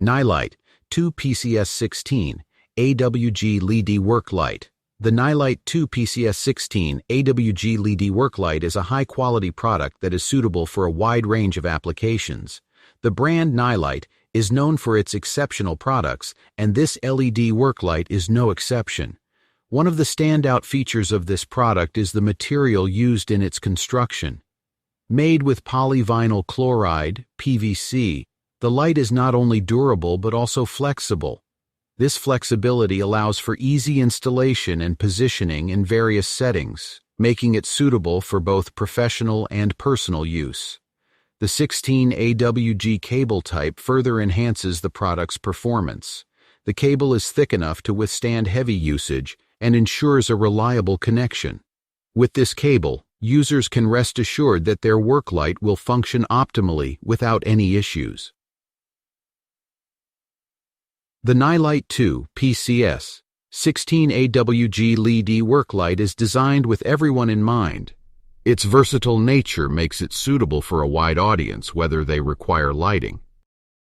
Nilight 2PCS 16 AWG LED Work Light. The Nilight 2PCS 16 AWG LED Work Light is a high-quality product that is suitable for a wide range of applications. The brand Nilight is known for its exceptional products, and this LED work light is no exception. One of the standout features of this product is the material used in its construction. Made with polyvinyl chloride, PVC, the light is not only durable but also flexible. This flexibility allows for easy installation and positioning in various settings, making it suitable for both professional and personal use. The 16 AWG cable type further enhances the product's performance. The cable is thick enough to withstand heavy usage and ensures a reliable connection. With this cable, users can rest assured that their work light will function optimally without any issues. The Nilight 2PCS 16 AWG LED work light is designed with everyone in mind. Its versatile nature makes it suitable for a wide audience, whether they require lighting,